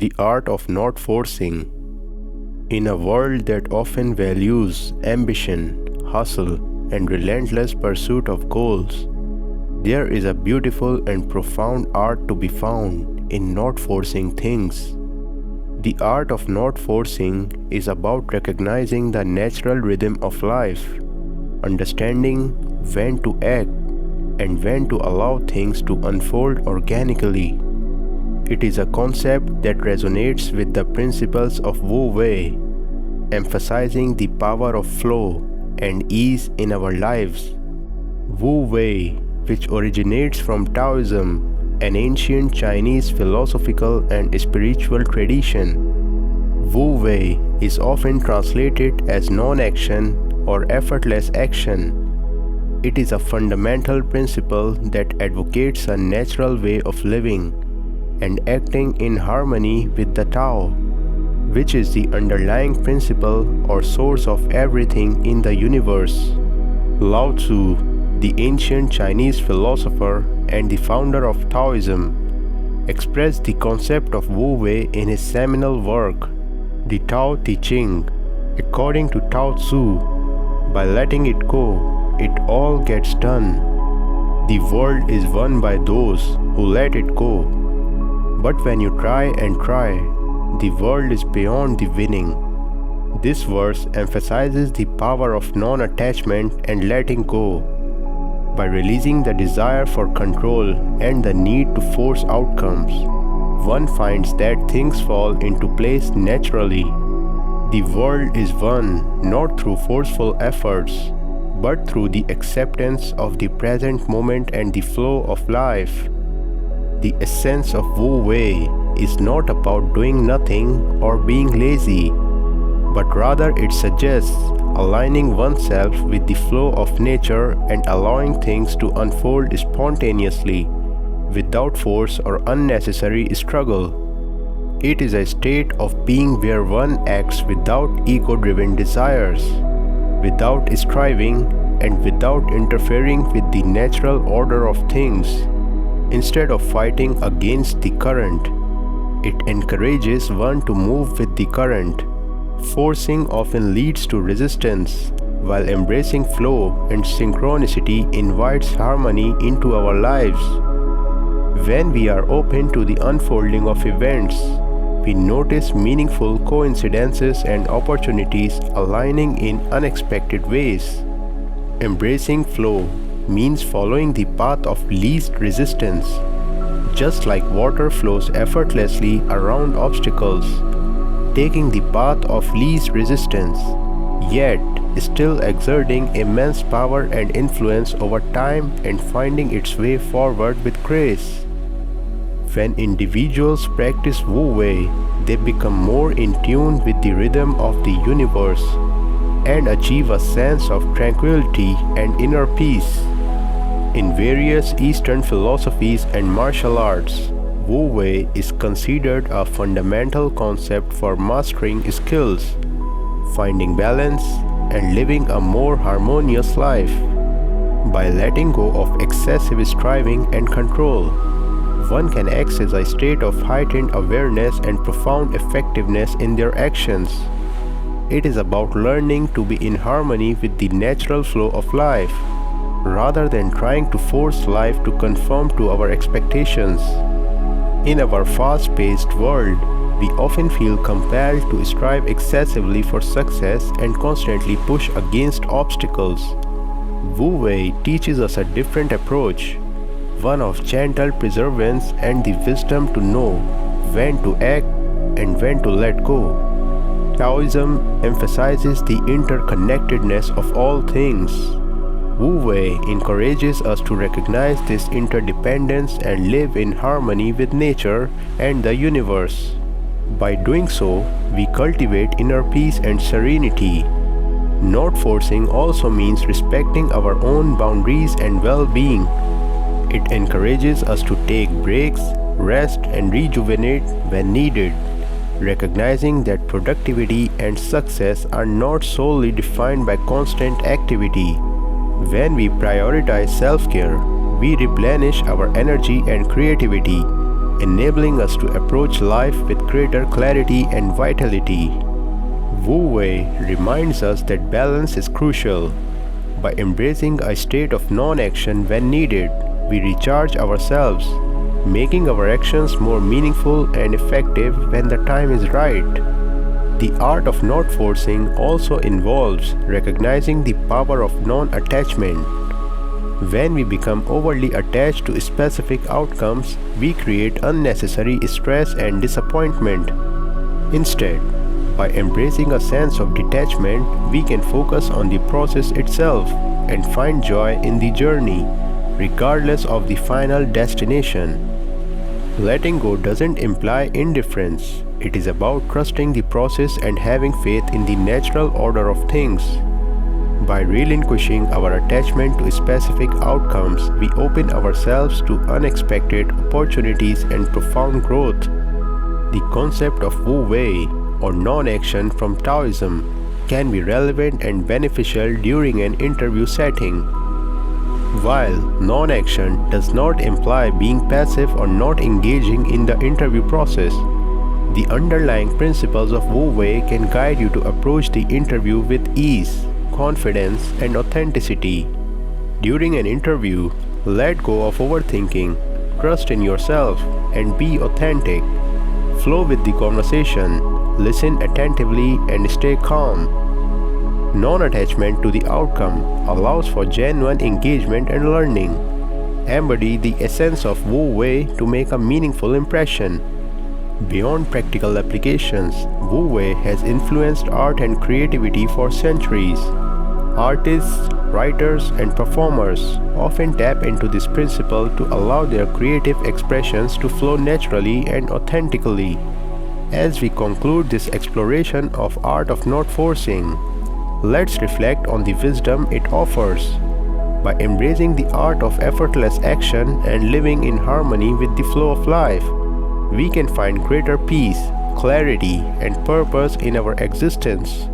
The art of not forcing. In a world that often values ambition, hustle, and relentless pursuit of goals, there is a beautiful and profound art to be found in not forcing things. The art of not forcing is about recognizing the natural rhythm of life, understanding when to act and when to allow things to unfold organically. It is a concept that resonates with the principles of Wu Wei, emphasizing the power of flow and ease in our lives. Wu Wei, which originates from Taoism, an ancient Chinese philosophical and spiritual tradition. Wu Wei is often translated as non-action or effortless action. It is a fundamental principle that advocates a natural way of living and acting in harmony with the Tao, which is the underlying principle or source of everything in the universe. Lao Tzu, the ancient Chinese philosopher and the founder of Taoism, expressed the concept of Wu Wei in his seminal work, The Tao Te Ching. According to Lao Tzu, by letting it go, it all gets done. The world is won by those who let it go. But when you try and try, the world is beyond the winning. This verse emphasizes the power of non-attachment and letting go. By releasing the desire for control and the need to force outcomes, one finds that things fall into place naturally. The world is won not through forceful efforts, but through the acceptance of the present moment and the flow of life. The essence of Wu Wei is not about doing nothing or being lazy, but rather it suggests aligning oneself with the flow of nature and allowing things to unfold spontaneously, without force or unnecessary struggle. It is a state of being where one acts without ego-driven desires, without striving, and without interfering with the natural order of things. Instead of fighting against the current, it encourages one to move with the current. Forcing often leads to resistance, while embracing flow and synchronicity invites harmony into our lives. When we are open to the unfolding of events, we notice meaningful coincidences and opportunities aligning in unexpected ways. Embracing flow means following the path of least resistance. Just like water flows effortlessly around obstacles, taking the path of least resistance, yet still exerting immense power and influence over time and finding its way forward with grace. When individuals practice Wu Wei, they become more in tune with the rhythm of the universe and achieve a sense of tranquility and inner peace. In various Eastern philosophies and martial arts, Wu Wei is considered a fundamental concept for mastering skills, finding balance, and living a more harmonious life. By letting go of excessive striving and control, one can access a state of heightened awareness and profound effectiveness in their actions. It is about learning to be in harmony with the natural flow of life, rather than trying to force life to conform to our expectations. In our fast-paced world, we often feel compelled to strive excessively for success and constantly push against obstacles. Wu Wei teaches us a different approach, one of gentle perseverance and the wisdom to know when to act and when to let go. Taoism emphasizes the interconnectedness of all things. Wu Wei encourages us to recognize this interdependence and live in harmony with nature and the universe. By doing so, we cultivate inner peace and serenity. Not forcing also means respecting our own boundaries and well-being. It encourages us to take breaks, rest, and rejuvenate when needed, recognizing that productivity and success are not solely defined by constant activity. When we prioritize self-care, we replenish our energy and creativity, enabling us to approach life with greater clarity and vitality. Wu Wei reminds us that balance is crucial. By embracing a state of non-action when needed, we recharge ourselves, making our actions more meaningful and effective when the time is right. The art of not forcing also involves recognizing the power of non-attachment. When we become overly attached to specific outcomes, we create unnecessary stress and disappointment. Instead, by embracing a sense of detachment, we can focus on the process itself and find joy in the journey, regardless of the final destination. Letting go doesn't imply indifference. It is about trusting the process and having faith in the natural order of things. By relinquishing our attachment to specific outcomes, we open ourselves to unexpected opportunities and profound growth. The concept of Wu Wei, or non-action from Taoism, can be relevant and beneficial during an interview setting. While non-action does not imply being passive or not engaging in the interview process, the underlying principles of Wu Wei can guide you to approach the interview with ease, confidence, and authenticity. During an interview, let go of overthinking, trust in yourself, and be authentic. Flow with the conversation, listen attentively, and stay calm. Non-attachment to the outcome allows for genuine engagement and learning. Embody the essence of Wu Wei to make a meaningful impression. Beyond practical applications, Wu Wei has influenced art and creativity for centuries. Artists, writers, and performers often tap into this principle to allow their creative expressions to flow naturally and authentically. As we conclude this exploration of art of not forcing, let's reflect on the wisdom it offers. By embracing the art of effortless action and living in harmony with the flow of life, we can find greater peace, clarity, and purpose in our existence.